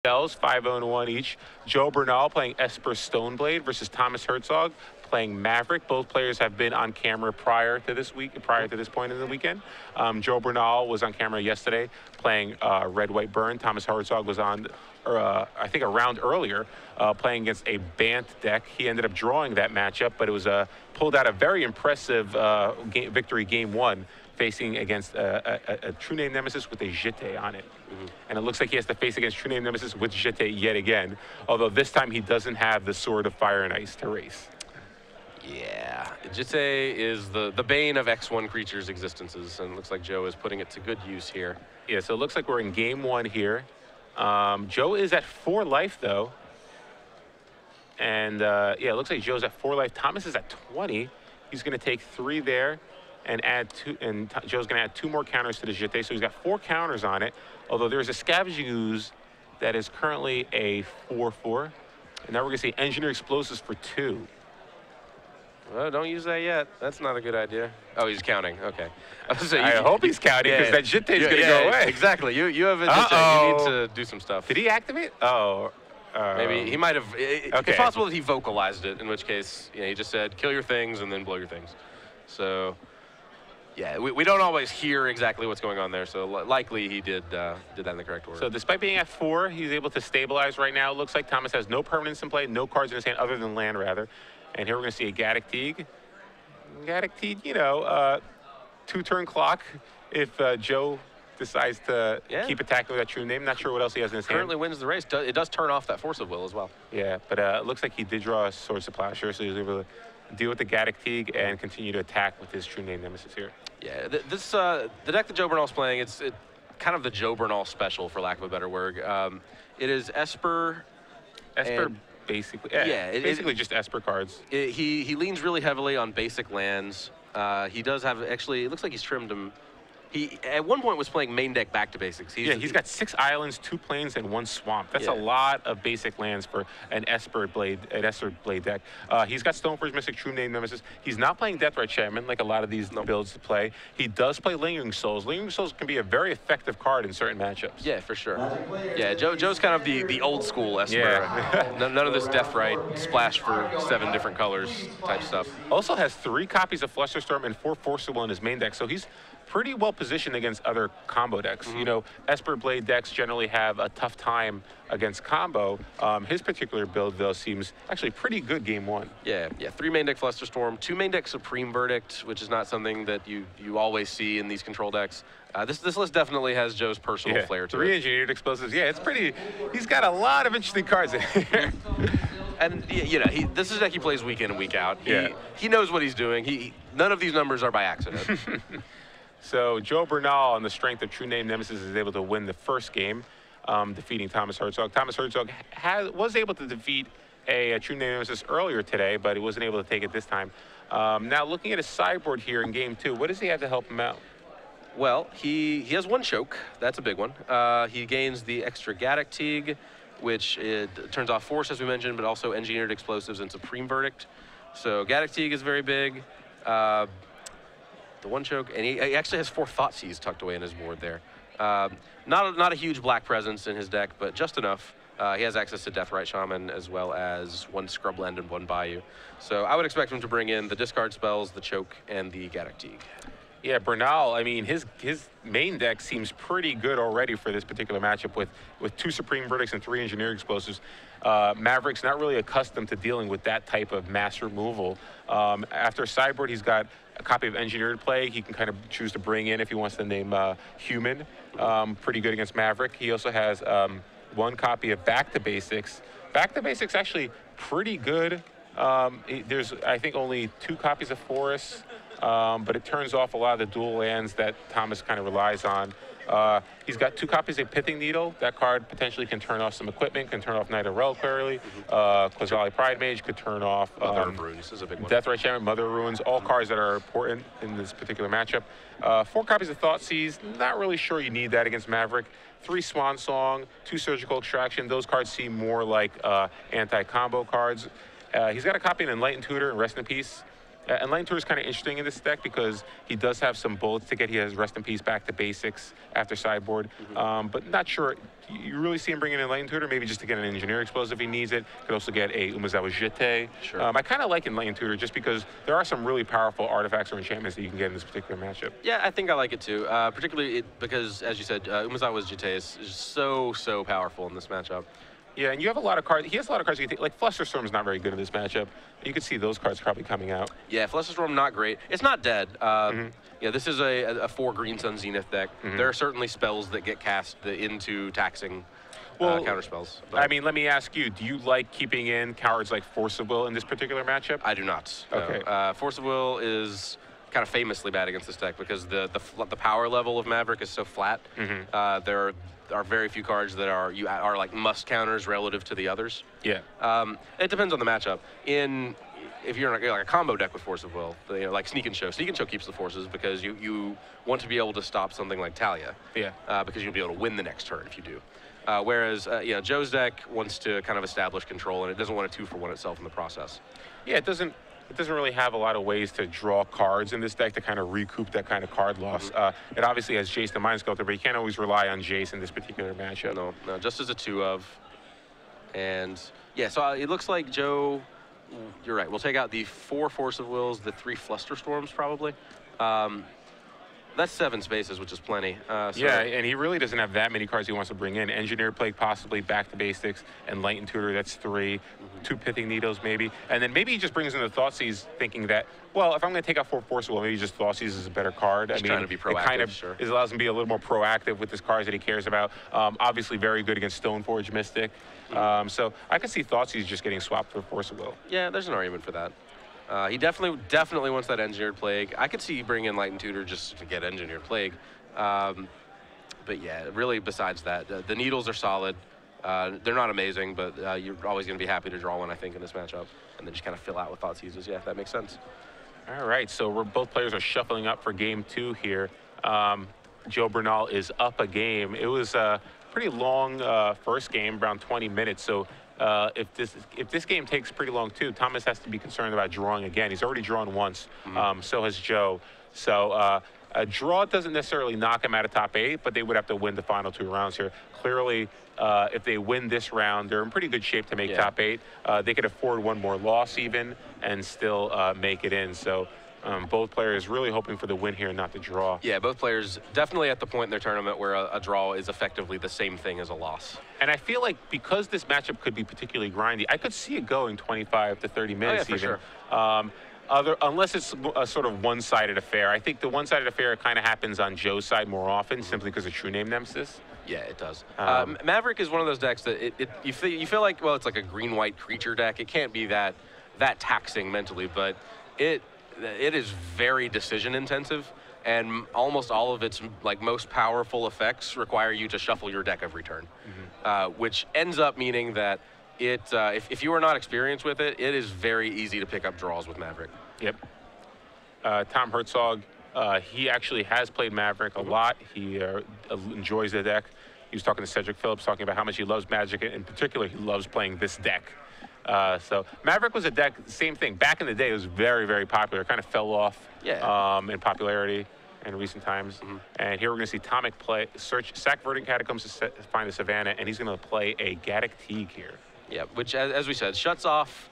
Bells, 5-0-1 each. Joe Bernal playing Esper Stoneblade versus Thomas Herzog playing Maverick. Both players have been on camera prior to this point in the weekend. Joe Bernal was on camera yesterday playing Red White Burn. Thomas Herzog was on, I think, a round earlier playing against a Bant deck. He ended up drawing that matchup, but it was pulled out a very impressive victory game one, facing against a True Name Nemesis with a Jeté on it. And it looks like he has to face against True Name Nemesis with Jeté yet again, although this time he doesn't have the Sword of Fire and Ice to race. Yeah, Jeté is the bane of X1 creatures' existences, and it looks like Joe is putting it to good use here. Yeah, so it looks like we're in game one here. Joe is at 4 life, though. And, yeah, it looks like Joe's at 4 life. Thomas is at 20. He's going to take 3 there and add 2, and Joe's going to add 2 more counters to the Jeté, so he's got 4 counters on it, although there's a Scavenging Ooze that is currently a 4/4. And now we're going to see Engineer Explosives for 2. Well, don't use that yet. That's not a good idea. Oh, he's counting. Okay. I hope he's counting, because that Jeté is going to go away. Exactly. You have a Jeté. You need to do some stuff. Did he activate? Oh. Maybe he might have. It's possible that he vocalized it, in which case, he just said, kill your things and then blow your things. So, yeah, we don't always hear exactly what's going on there, so likely he did that in the correct order. So despite being at 4, he's able to stabilize right now. It looks like Thomas has no permanents in play, no cards in his hand other than land, rather. And here we're going to see a Gaddock Teeg. Gaddock Teeg, 2-turn clock if Joe decides to keep attacking with that True Name. Not sure what else he has in his hand. Currently wins the race. It does turn off that Force of Will as well. Yeah, but it looks like he did draw a Swords of Plowshare, so he was able to deal with the Gaddock Teeg and continue to attack with his True Name Nemesis here. Yeah, the deck that Joe Bernal's playing, it's kind of the Joe Bernal special, for lack of a better word. It is Esper. Basically, basically just Esper cards. He leans really heavily on basic lands. He does have, actually, it looks like he's trimmed them. He, at one point, was playing main deck back to basics. He's got 6 islands, 2 plains, and 1 swamp. That's a lot of basic lands for an Esper Blade deck. He's got Stoneforge Mystic, True Name Nemesis. He's not playing Deathrite Shaman like a lot of these builds play. He does play Lingering Souls. Lingering Souls can be a very effective card in certain matchups. Yeah, for sure. Yeah, Joe's kind of the old school Esper. Yeah. None of this Deathrite splash for 7 different colors type stuff. Also has 3 copies of Flusterstorm and 4 Forcible in his main deck, so he's pretty well positioned against other combo decks. Esper Blade decks generally have a tough time against combo. His particular build, though, seems actually pretty good game one. Yeah, 3 main deck Flusterstorm, 2 main deck Supreme Verdict, which is not something that you always see in these control decks. This list definitely has Joe's personal flair to it. 3 Engineered Explosives. Yeah, it's pretty. He's got a lot of interesting cards in here. And this is a deck he plays week in and week out. He knows what he's doing. None of these numbers are by accident. So Joe Bernal, on the strength of True Name Nemesis, is able to win the first game, defeating Thomas Herzog. Thomas Herzog was able to defeat a True Name Nemesis earlier today, but he wasn't able to take it this time. Now, looking at his sideboard here in game 2, what does he have to help him out? Well, he has 1 choke. That's a big one. He gains the extra Gaddock Teeg, which turns off Force, as we mentioned, but also Engineered Explosives and Supreme Verdict. So Gaddock Teeg is very big. The 1 choke, and he actually has 4 Thoughtseize tucked away in his board there. Not a huge black presence in his deck, but just enough. He has access to Deathrite Shaman as well as 1 Scrubland and 1 Bayou. So I would expect him to bring in the discard spells, the choke, and the Gaddock Teeg. Yeah, Bernal, I mean, his main deck seems pretty good already for this particular matchup with 2 Supreme Verdicts and 3 Engineered Explosives. Maverick's not really accustomed to dealing with that type of mass removal. After sideboard, he's got a copy of Engineered Plague. He can kind of choose to bring in if he wants to name Human. Pretty good against Maverick. He also has 1 copy of Back to Basics. Back to Basics actually pretty good. There's, I think, only 2 copies of Forest. But it turns off a lot of the dual lands that Thomas kind of relies on. He's got 2 copies of Pithing Needle. That card potentially can turn off some equipment, can turn off Knight of Reliquary. Quasali Pride Mage could turn off Mother of Runes is a big one. Deathrite Shaman, Mother of Runes, all cards that are important in this particular matchup. 4 copies of Thoughtseize. Not really sure you need that against Maverick. 3 Swan Song, 2 Surgical Extraction. Those cards seem more like anti-combo cards. He's got a copy of Enlightened Tutor and Rest in Peace. And Lightning Tutor is kind of interesting in this deck because he does have some bullets to get. He has Rest in Peace, Back to Basics after sideboard, but not sure. You really see him bringing in Lightning Tutor, maybe just to get an Engineer Explosive if he needs it. Could also get a Umezawa Jete. Sure. I kind of like in Lightning Tutor just because there are some really powerful artifacts or enchantments that you can get in this particular matchup. Yeah, I think I like it too, particularly because, as you said, Umezawa Jete is so powerful in this matchup. Yeah, and you have a lot of cards. He has a lot of cards you can take. Like Flusterstorm's not very good in this matchup. You could see those cards probably coming out. Yeah, Flusterstorm not great. It's not dead. Yeah, this is a 4 Green Sun Zenith deck. There are certainly spells that get cast into taxing counter spells. I mean, let me ask you: do you like keeping in cards like Force of Will in this particular matchup? I do not. Okay. No. Force of Will is kind of famously bad against this deck because the power level of Maverick is so flat. There are very few cards that are like must counters relative to the others. Yeah. It depends on the matchup. If you're like a combo deck with Force of Will, like Sneak and Show. Sneak and Show keeps the forces because you want to be able to stop something like Talia. Yeah. Because you'll be able to win the next turn if you do. Whereas Joe's deck wants to kind of establish control and it doesn't want to 2-for-1 itself in the process. Yeah, it doesn't really have a lot of ways to draw cards in this deck to kind of recoup that kind of card loss. It obviously has Jace the Mind Sculptor, but you can't always rely on Jace in this particular matchup. No, just as a 2-of. And yeah, so it looks like Joe, you're right, we'll take out the 4 Force of Wills, the 3 Flusterstorms probably. That's 7 spaces, which is plenty. Yeah, and he really doesn't have that many cards he wants to bring in. Engineer Plague, possibly Back to Basics, and Lightning Tutor, that's 3. 2 Pithing Needles, maybe. And then maybe he just brings in the Thoughtseize, thinking that, well, if I'm going to take out 4 Force, well, maybe just Thoughtseize is a better card. He's trying to be proactive, it kind of sure. allows him to be a little more proactive with his cards that he cares about. Obviously, very good against Stoneforge Mystic. So I could see Thoughtseize just getting swapped for Force of Will. Yeah, there's an argument for that. He definitely wants that Engineered Plague. I could see you bring in Lightning Tutor just to get Engineered Plague. But yeah, really besides that, the Needles are solid. They're not amazing, but you're always going to be happy to draw one, I think, in this matchup. And then just kind of fill out with Thoughtseizes. Yeah, if that makes sense. All right, so both players are shuffling up for game 2 here. Joe Bernal is up a game. It was a pretty long first game, around 20 minutes. So if this game takes pretty long too, Thomas has to be concerned about drawing again. He's already drawn once. So has Joe. So a draw doesn't necessarily knock him out of top 8, but they would have to win the final 2 rounds here. Clearly, if they win this round, they're in pretty good shape to make top 8. They could afford 1 more loss even and still make it in. So both players really hoping for the win here and not the draw. Yeah, both players definitely at the point in their tournament where a draw is effectively the same thing as a loss. And I feel like because this matchup could be particularly grindy, I could see it going 25 to 30 minutes for even. Sure. Unless it's a sort of one-sided affair. I think the one-sided affair kind of happens on Joe's side more often, simply because of True Name Nemesis. Yeah, it does. Maverick is one of those decks that you feel like, well, it's like a green-white creature deck. It can't be that taxing mentally, but it is very decision-intensive, and almost all of its most powerful effects require you to shuffle your deck every turn, which ends up meaning that if you are not experienced with it, it is very easy to pick up draws with Maverick. Yep. Tom Herzog, he actually has played Maverick a lot. He enjoys the deck. He was talking to Cedric Phillips, talking about how much he loves Magic. In particular, he loves playing this deck. So Maverick was a deck, same thing. Back in the day, it was very, very popular. It kind of fell off in popularity in recent times. And here we're going to see Tomic sack Verdant Catacombs to find the Savannah, and he's going to play a Gaddock Teague here. Yeah, which, as we said, shuts off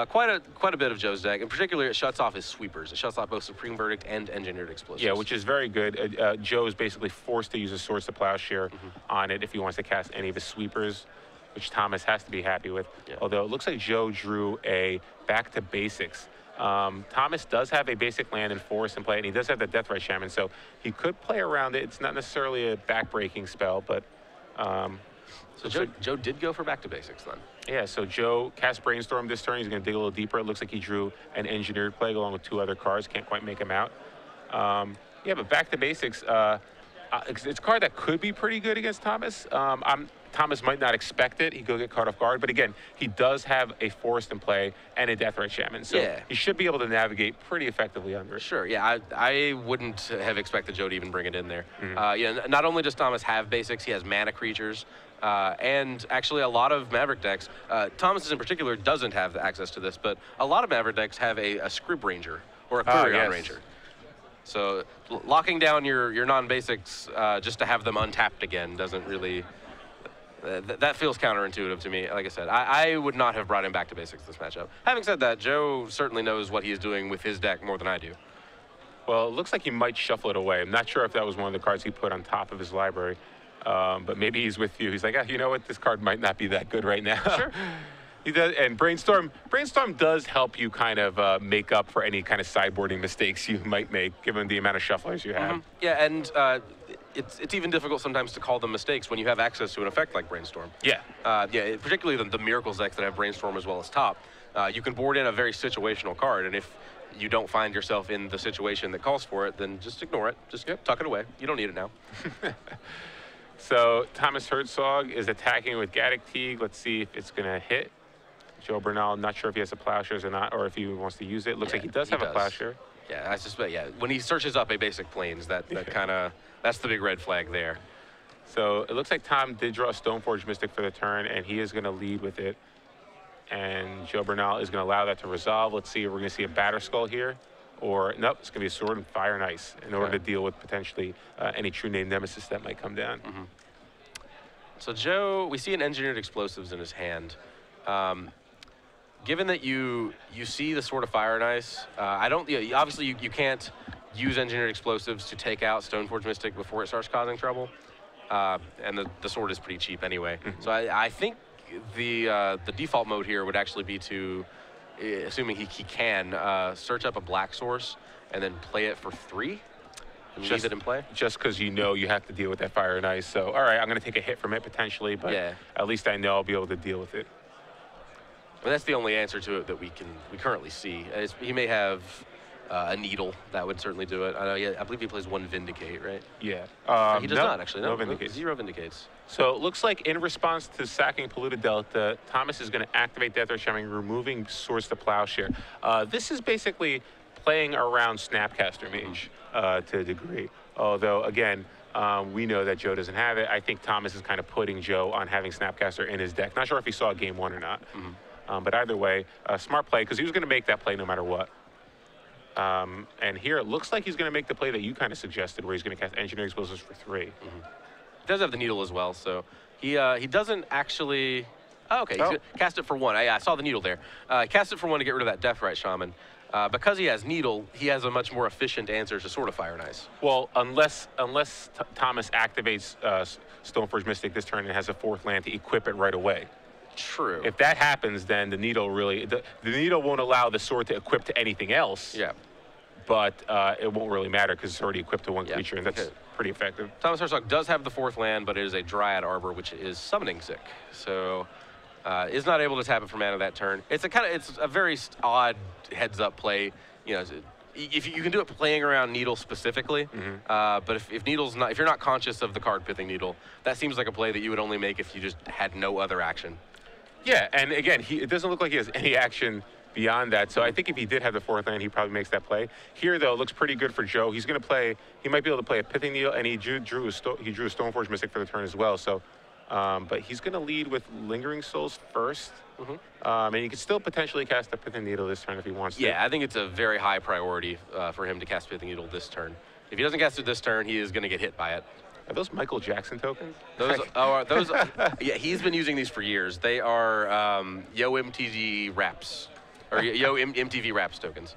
quite a bit of Joe's deck. In particular, it shuts off his sweepers. It shuts off both Supreme Verdict and Engineered Explosives. Yeah, which is very good. Joe is basically forced to use a Swords to Plowshare on it if he wants to cast any of his sweepers, which Thomas has to be happy with. Yeah. Although it looks like Joe drew a Back to Basics. Thomas does have a basic land in Forest in play, and he does have the Deathrite Shaman, so he could play around it. It's not necessarily a back-breaking spell, but... So Joe did go for Back to Basics then. Yeah, so Joe cast Brainstorm this turn. He's going to dig a little deeper. It looks like he drew an Engineered Plague along with 2 other cards. Can't quite make him out. Yeah, but Back to Basics, it's a card that could be pretty good against Thomas. Thomas might not expect it. He could get caught off guard. But again, he does have a Forest in play and a Deathrite Shaman. So he should be able to navigate pretty effectively under it. Sure, yeah. I wouldn't have expected Joe to even bring it in there. Yeah, not only does Thomas have basics, he has mana creatures. And actually a lot of Maverick decks, Thomas's in particular doesn't have the access to this, but a lot of Maverick decks have a Scrib Ranger or a Courion yes. Ranger. So locking down your non-basics just to have them untapped again doesn't really. That feels counterintuitive to me. Like I said, I would not have brought him back to basics this matchup. Having said that, Joe certainly knows what he's doing with his deck more than I do. Well, it looks like he might shuffle it away. I'm not sure if that was one of the cards he put on top of his library, but maybe he's with you. He's like, you know what, this card might not be that good right now. Sure. He does, and Brainstorm does help you kind of make up for any kind of sideboarding mistakes you might make, given the amount of shufflers you have. Yeah, and it's even difficult sometimes to call them mistakes when you have access to an effect like Brainstorm. Yeah. Yeah, particularly the Miracles decks that have Brainstorm as well as top. You can board in a very situational card, and if you don't find yourself in the situation that calls for it, then just ignore it. Just tuck it away. You don't need it now. So Thomas Herzog is attacking with Gaddock Teague. Let's see if it's going to hit. Joe Bernal, not sure if he has a Plowshares or not, or if he wants to use it. Looks like he does have a Plowshare. Yeah, I suspect, when he searches up a basic Plains, that's the big red flag there. So it looks like Tom did draw a Stoneforge Mystic for the turn, and he is going to lead with it. And Joe Bernal is going to allow that to resolve. Let's see if we're going to see a Batter Skull here. Or, nope, it's going to be a Sword and Fire and Ice in order to deal with potentially any True Name Nemesis that might come down. So Joe, we see an Engineered Explosives in his hand. Given that you see the Sword of Fire and Ice, obviously you can't use Engineered Explosives to take out Stoneforge Mystic before it starts causing trouble. And the sword is pretty cheap anyway. So I think the default mode here would actually be to, assuming he can, search up a black source and then play it for 3 and leave it in play. Just because you know you have to deal with that Fire and Ice. So, all right, I'm going to take a hit from it potentially, but at least I know I'll be able to deal with it. But that's the only answer to it that we currently see. He may have a Needle. That would certainly do it. I believe he plays 1 Vindicate, right? Yeah. He does not, actually. No Vindicates. 0 Vindicates. So it looks like in response to sacking Polluted Delta, Thomas is going to activate Death Ratch Shaman, removing Swords to Plowshare. This is basically playing around Snapcaster Mage to a degree. Although, again, we know that Joe doesn't have it. I think Thomas is kind of putting Joe on having Snapcaster in his deck. Not sure if he saw game 1 or not. But either way, smart play, because he was going to make that play no matter what. And here it looks like he's going to make the play that you kind of suggested, where he's going to cast Engineering Explosives for 3. He does have the Needle as well, so he doesn't actually. Oh, okay, he's gonna cast it for 1. I saw the Needle there. Cast it for 1 to get rid of that Death Right Shaman. Because he has Needle, he has a much more efficient answer to Sword of Fire and Ice. Well, unless Thomas activates Stoneforge Mystic this turn and has a 4th land to equip it right away. True. If that happens, then the Needle really the Needle won't allow the sword to equip to anything else. Yeah. But it won't really matter because it's already equipped to 1 creature, and that's pretty effective. Thomas Herzog does have the 4th land, but it is a Dryad Arbor, which is summoning sick. So is not able to tap it for mana that turn. It's a very odd heads-up play. You know, if you can do it playing around Needle specifically, but if Needle's not, if you're not conscious of the card Pithing Needle, that seems like a play that you would only make if you just had no other action. Yeah, and again, it doesn't look like he has any action beyond that. So I think if he did have the 4th land, he probably makes that play. Here, though, it looks pretty good for Joe. He's going to play. He might be able to play a Pithing Needle, and he drew a Stoneforge Mystic for the turn as well. So, but he's going to lead with Lingering Souls first, and he could still potentially cast a Pithing Needle this turn if he wants to. Yeah, I think it's a very high priority for him to cast Pithing Needle this turn. If he doesn't cast it this turn, he is going to get hit by it. Are those Michael Jackson tokens? Those, yeah, he's been using these for years. They are Yo MTV Raps, or Yo MTV Raps tokens.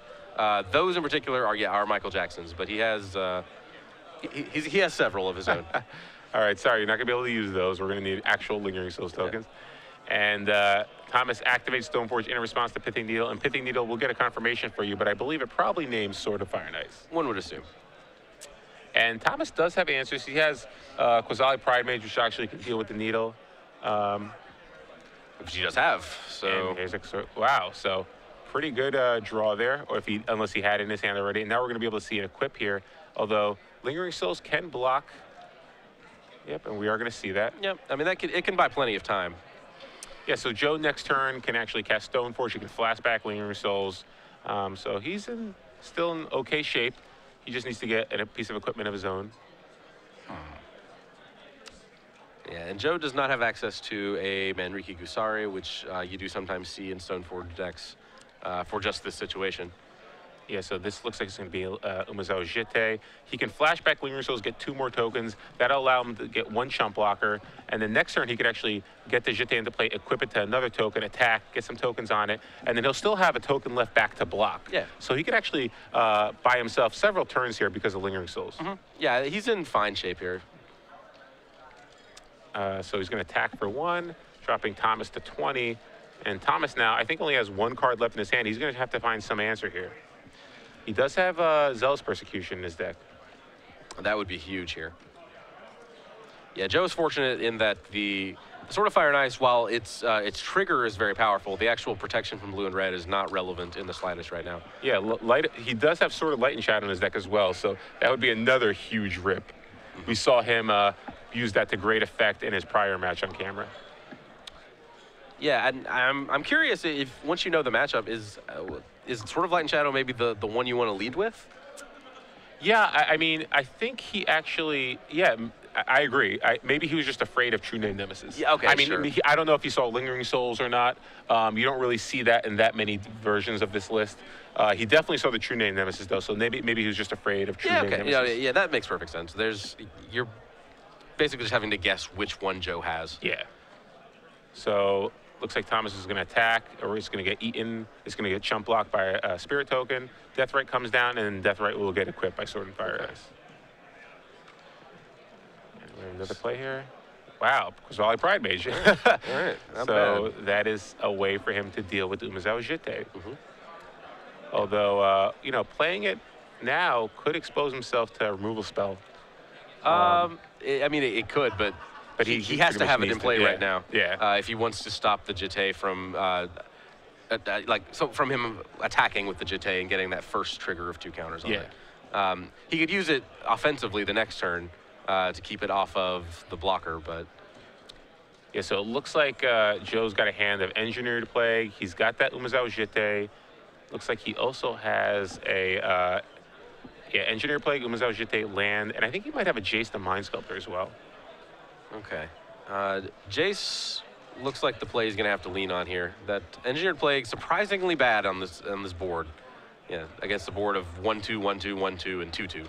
Those in particular are Michael Jackson's, but he has he has several of his own. All right, sorry, you're not gonna be able to use those. We're gonna need actual Lingering Souls tokens. And Thomas activates Stoneforge in response to Pithing Needle, and Pithing Needle will get a confirmation for you, but I believe it probably names Sword of Fire and Ice. One would assume. And Thomas does have answers. He has Quasali Pride Mage, which actually can deal with the Needle. Which he does have. So wow, so pretty good draw there, or unless he had it in his hand already. And now we're going to be able to see an equip here. Although Lingering Souls can block. Yep, and we are going to see that. Yep, I mean it can buy plenty of time. Yeah, so Joe next turn can actually cast Stoneforge. He can flashback Lingering Souls. So he's still in okay shape. He just needs to get a piece of equipment of his own. Yeah, and Joe does not have access to a Manriki Gusari, which you do sometimes see in Stoneforge decks for just this situation. Yeah, so this looks like it's going to be Umezao Jite. He can flashback Lingering Souls, get 2 more tokens. That'll allow him to get 1 chump blocker. And then next turn, he could actually get the Jite into play, equip it to another token, attack, get some tokens on it, and then he'll still have a token left back to block. Yeah. So he could actually buy himself several turns here because of Lingering Souls. Yeah, he's in fine shape here. So he's going to attack for 1, dropping Thomas to 20. And Thomas now, I think, only has 1 card left in his hand. He's going to have to find some answer here. He does have Zealous Persecution in his deck. That would be huge here. Yeah, Joe is fortunate in that the Sword of Fire and Ice, while its trigger is very powerful, the actual protection from blue and red is not relevant in the slightest right now. Yeah, he does have Sword of Light and Shadow in his deck as well, so that would be another huge rip. We saw him use that to great effect in his prior match on camera. Yeah, and I'm curious if once you know the matchup, is Sword of Light and Shadow maybe the one you want to lead with? Yeah, I mean, I think he actually, yeah, I agree. Maybe he was just afraid of True Name Nemesis. Yeah, okay, I mean, sure. I don't know if he saw Lingering Souls or not. You don't really see that in that many versions of this list. He definitely saw the True Name Nemesis, though, so maybe he was just afraid of True Name Nemesis. Yeah, that makes perfect sense. You're basically just having to guess which one Joe has. Yeah. So looks like Thomas is going to attack, or he's going to get eaten. It's going to get chump blocked by a Spirit token. Deathrite comes down, and Deathrite will get equipped by Sword and Fire Ice. And we have another play here. Wow, Kozali Pride Mage. All right, so that is a way for him to deal with Umezao Jite. Although, you know, playing it now could expose himself to a removal spell. I mean, it could, but he has to have it in play right now. Yeah. If he wants to stop the Jite from, from him attacking with the Jite and getting that first trigger of 2 counters on it. He could use it offensively the next turn to keep it off of the blocker, but. Yeah, so it looks like Joe's got a hand of Engineered Plague. He's got that Umezao Jite. Looks like he also has a Engineered Plague, Umezao Jite, land, and I think he might have a Jace the Mind Sculptor as well. Okay. Jace looks like the play he's going to have to lean on here. That Engineered Plague, surprisingly bad on this board. Yeah, against the board of 1-2, 1-2, 1-2, and 2-2. So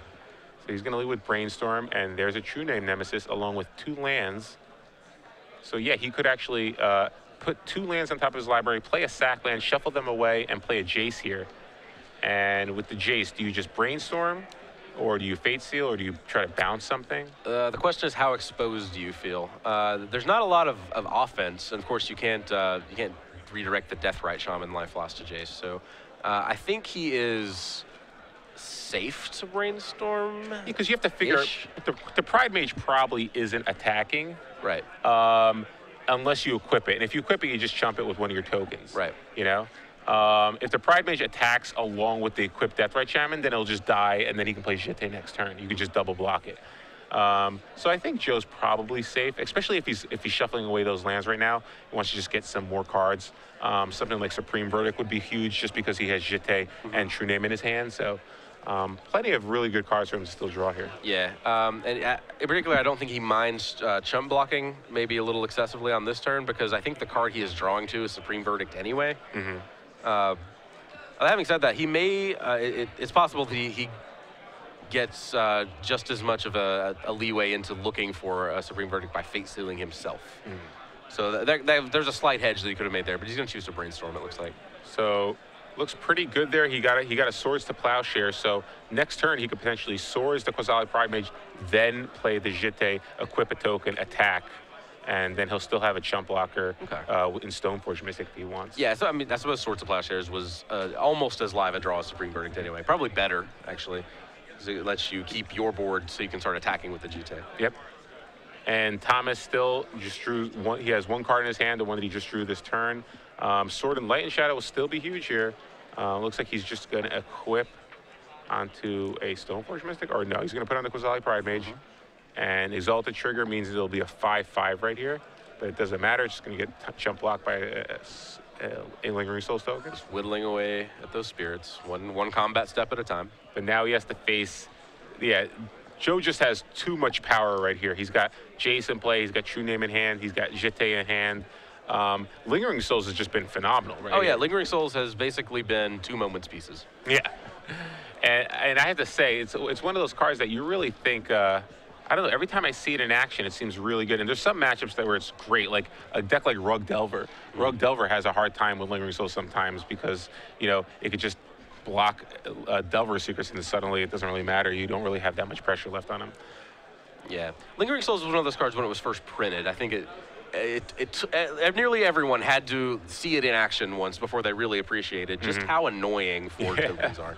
he's going to lead with Brainstorm, and there's a True Name Nemesis along with 2 lands. So yeah, he could actually put 2 lands on top of his library, play a sack land, shuffle them away, and play a Jace here. And with the Jace, do you just Brainstorm, or do you Fate Seal, or do you try to bounce something? The question is, how exposed do you feel? There's not a lot of offense, and of course you can't redirect the Deathrite Shaman Life Lost to Jace. So I think he is safe to Brainstorm. Because you have to figure the Pride Mage probably isn't attacking. Right. Unless you equip it. And if you equip it, you just chump it with one of your tokens. Right. You know? If the Pride Mage attacks along with the equipped Deathrite Shaman, then it'll just die, and then he can play Jite next turn. You can just double block it. So I think Joe's probably safe, especially if he's shuffling away those lands right now. He wants to just get some more cards. Something like Supreme Verdict would be huge just because he has Jite and True Name in his hand. So plenty of really good cards for him to still draw here. Yeah, and in particular, I don't think he minds chump blocking maybe a little excessively on this turn, because I think the card he is drawing to is Supreme Verdict anyway. Having said that, he may, it's possible that he gets just as much of a leeway into looking for a Supreme Verdict by Fate Sealing himself. So there's a slight hedge that he could have made there, but he's going to choose to Brainstorm, it looks like. So looks pretty good there. He got a Swords to Plowshare, so next turn he could potentially Swords the Kozali Pride Mage, then play the Jite, equip a token, attack, and then he'll still have a chump blocker in Stoneforge Mystic if he wants. Yeah, so I mean, I suppose Swords to Plowshares was almost as live a draw as Supreme Verdict anyway. Probably better, actually, because it lets you keep your board so you can start attacking with the Jite. Yep. And Thomas still just drew one. He has 1 card in his hand, the one that he just drew this turn. Sword and Light and Shadow will still be huge here. Looks like he's just going to equip onto a Stoneforge Mystic, or no, he's going to put on the Kozali Pride Mage. And Exalted Trigger means it'll be a 5/5 right here, but it doesn't matter. It's just going to get chump blocked by a Lingering Souls token. Just whittling away at those spirits, one combat step at a time. But now he has to face, Joe just has too much power right here. He's got Jace in play, he's got True Name in hand, he's got Jite in hand. Lingering Souls has just been phenomenal, right? Oh yeah, Lingering Souls has basically been 2 moments pieces. Yeah. And I have to say, it's one of those cards that you really think, I don't know, every time I see it in action, it seems really good. And there's some matchups where it's great, like a deck like Rug Delver. Rug Delver has a hard time with Lingering Souls sometimes because, you know, it could just block Delver Secrets and suddenly it doesn't really matter. You don't really have that much pressure left on him. Yeah. Lingering Souls was one of those cards when it was first printed. I think nearly everyone had to see it in action once before they really appreciated just how annoying forward tokens are.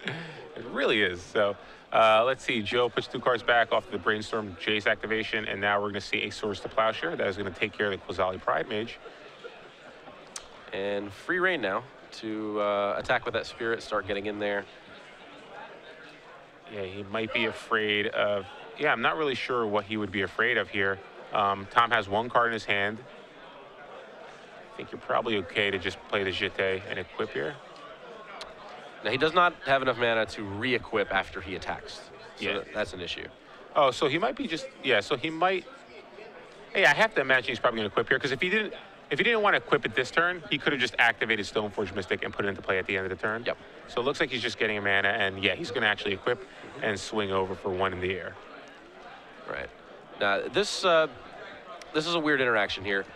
It really is. So let's see. Joe puts 2 cards back off the Brainstorm Jace activation, and now we're going to see a Swords to Plowshare. That is going to take care of the Quasali Pride Mage. And free reign now to attack with that Spirit, start getting in there. Yeah, he might be afraid of... Yeah, I'm not really sure what he would be afraid of here. Tom has 1 card in his hand. I think you're probably okay to just play the Jeté and equip here. Now, he does not have enough mana to re-equip after he attacks. So Yeah. that's an issue. Oh, so he might be just... Yeah, so he might... Hey, I have to imagine he's probably going to equip here, because if he didn't want to equip it this turn, he could have just activated Stoneforge Mystic and put it into play at the end of the turn. Yep. So it looks like he's just getting a mana, and yeah, he's going to actually equip and swing over for 1 in the air. Right. Now, this is a weird interaction here.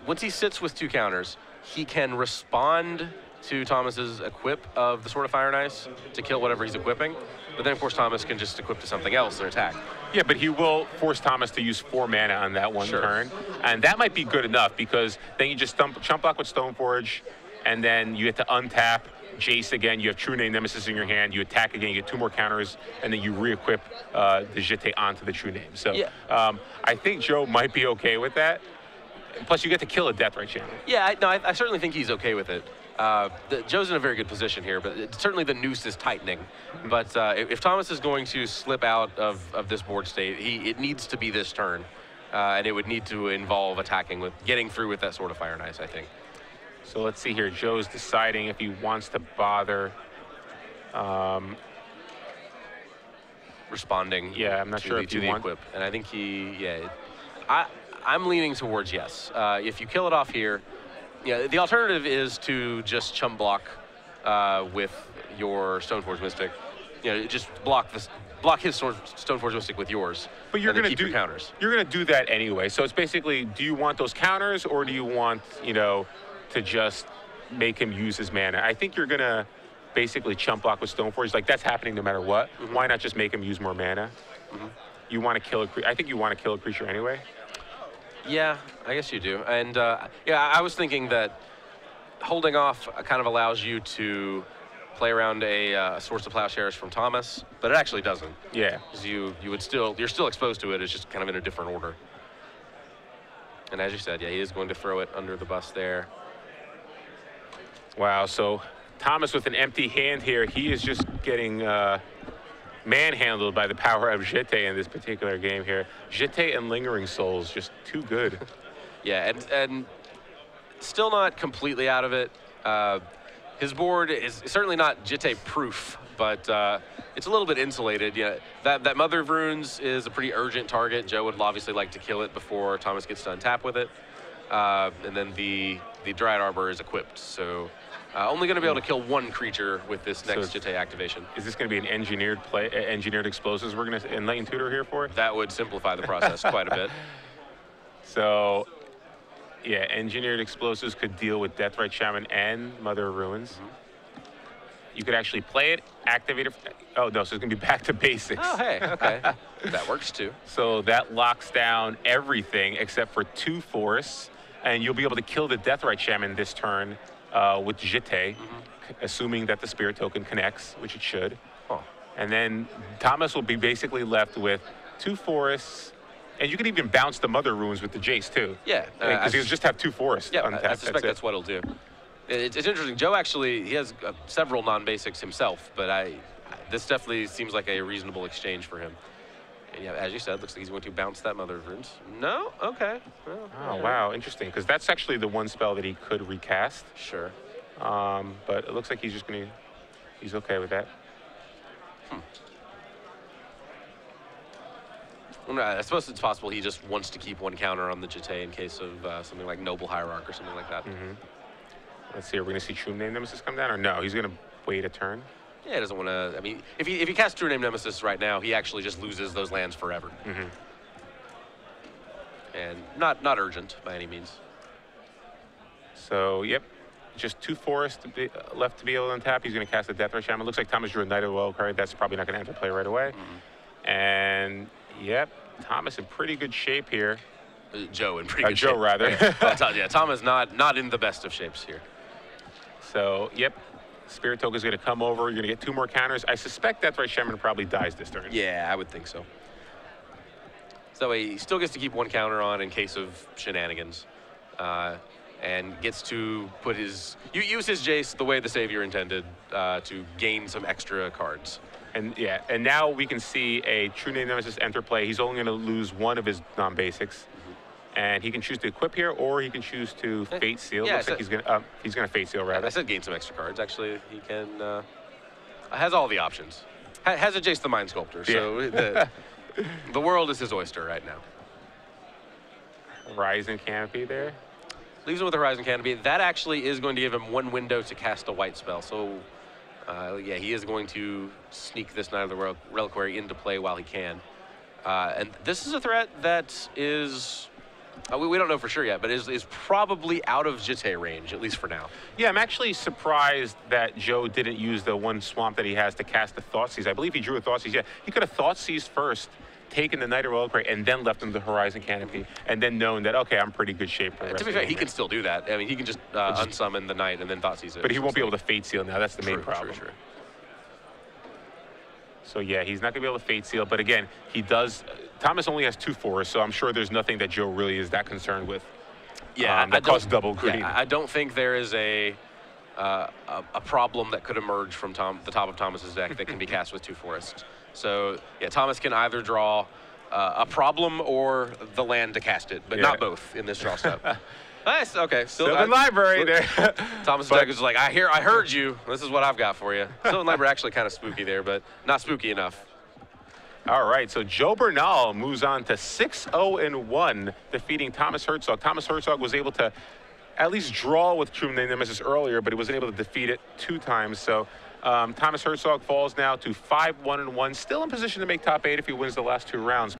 Once he sits with 2 counters, he can respond to Thomas's equip of the Sword of Fire and Ice to kill whatever he's equipping. But then, of course, Thomas can just equip to something else and attack. Yeah, but he will force Thomas to use 4 mana on that one turn. And that might be good enough, because then you just chump block with Stoneforge, and then you get to untap Jace again. You have True Name Nemesis in your hand. You attack again. You get 2 more counters, and then you re-equip the Jeté onto the True Name. So I think Joe might be okay with that. Plus, you get to kill a Deathrite Shaman. Yeah, I certainly think he's okay with it. Joe's in a very good position here, but certainly the noose is tightening. But if Thomas is going to slip out of this board state, it needs to be this turn. And it would need to involve attacking with getting through with that Sword of Fire and Ice, I think. So let's see here. Joe's deciding if he wants to bother responding. Yeah, I'm not sure if to you the want. equip. And I think I'm leaning towards yes. If you kill it off here, the alternative is to just chump block with your Stoneforge Mystic. Just block his Stoneforge Mystic with yours. But you're going to do counters. You're going to do that anyway. So it's basically, do you want those counters, or do you want, to just make him use his mana? I think you're going to basically chump block with Stoneforge. Like, that's happening no matter what. Why not just make him use more mana? You want to kill a creature. I think you want to kill a creature anyway. Yeah, I guess you do. And I was thinking that holding off kind of allows you to play around a Swords to Plowshares from Thomas, but it actually doesn't. Yeah. Because you're still exposed to it. It's just kind of in a different order. And as you said, yeah, he is going to throw it under the bus there. Wow. So Thomas with an empty hand here. He is just getting manhandled by the power of Jeté in this particular game here. Jeté and Lingering Souls, just too good. Yeah, and still not completely out of it. His board is certainly not Jeté proof, but it's a little bit insulated. Yeah, that Mother of Runes is a pretty urgent target. Joe would obviously like to kill it before Thomas gets to untap with it. And then the Dryad Arbor is equipped, so only going to be able to kill 1 creature with this next Jeté activation. Is this going to be an engineered explosives we're going to Enlightened Tutor here for? That would simplify the process quite a bit. So, yeah, engineered explosives could deal with Deathrite Shaman and Mother of Ruins. You could actually play it, activate it. Oh, no, so it's going to be back to basics. Oh, hey, okay. That works too. So that locks down everything except for 2 forests, and you'll be able to kill the Deathrite Shaman this turn with Jeté, assuming that the Spirit token connects, which it should. And then Thomas will be basically left with 2 forests, and you can even bounce the Mother Runes with the Jace too. Yeah. Because he'll just have 2 forests untapped. I suspect that's what he'll do. It's interesting. Joe actually, he has several non-basics himself, but this definitely seems like a reasonable exchange for him. And yeah, as you said, looks like he's going to bounce that Mother of Runes. No? Okay. Well, oh, wow. Interesting. Because that's actually the one spell that he could recast. Sure. But it looks like he's just going to... He's okay with that. Well, I suppose it's possible he just wants to keep 1 counter on the Jeté in case of something like Noble Hierarch or something like that. Let's see. Are we going to see True Name Nemesis come down? Or no, he's going to wait a turn. Yeah, he doesn't want to. I mean, if he casts True Name Nemesis right now, he actually just loses those lands forever. And not urgent by any means. So, yep, just 2 forests left to be able to untap. He's going to cast the Death Ray Shaman. It looks like Thomas drew a Knight of the Wild card. That's probably not going to enter play right away. And, yep, Thomas in pretty good shape here. Joe in pretty good shape. Joe, rather. Yeah, Tom is not in the best of shapes here. So, yep, Spirit Token is going to come over. You're going to get 2 more counters. I suspect Death Ray Shaman probably dies this turn. Yeah, I would think so. So that way he still gets to keep 1 counter on in case of shenanigans. And gets to put use his Jace the way the Savior intended to gain some extra cards. And yeah, and now we can see a True Name Nemesis enter play. He's only going to lose 1 of his non-basics. And he can choose to equip here, or he can choose to Fate Seal. Yeah, looks like he's gonna Fate Seal, rather. I said gain some extra cards. Actually, he can has all the options. Has a Jace the Mind Sculptor, so the world is his oyster right now. Horizon Canopy there. Leaves him with Horizon Canopy. That actually is going to give him 1 window to cast a white spell. So, yeah, he is going to sneak this Knight of the Reliquary into play while he can. And this is a threat that is... we don't know for sure yet, but is probably out of Jitte range, at least for now. Yeah, I'm actually surprised that Joe didn't use the 1 swamp that he has to cast the Thoughtseize. I believe he drew a Thoughtseize. Yeah, he could have Thoughtseized first, taken the Knight of Reliquary, and then left him the Horizon Canopy, and then known that, okay, I'm pretty good shape for the rest To be of the fair, he game. can still do that. I mean, he can just unsummon the Knight and then Thoughtseize it. But he won't be able to Fate Seal now. That's the main problem. True. So yeah, he's not going to be able to Fate Seal. But again, he does. Thomas only has 2 forests, so I'm sure there's nothing that Joe really is that concerned with. Yeah, that costs double green. Yeah, I don't think there is a problem that could emerge from the top of Thomas's deck that can be cast with 2 forests. So yeah, Thomas can either draw a problem or the land to cast it, but not both in this draw step. Nice. Okay. Sylvan Library there. Thomas' deck is like, I heard you. This is what I've got for you. Sylvan Library actually kind of spooky there, but not spooky enough. All right, so Joe Bernal moves on to 6-0-1, defeating Thomas Herzog. Thomas Herzog was able to at least draw with True Name Nemesis earlier, but he wasn't able to defeat it 2 times. So Thomas Herzog falls now to 5-1-1, still in position to make top 8 if he wins the last 2 rounds.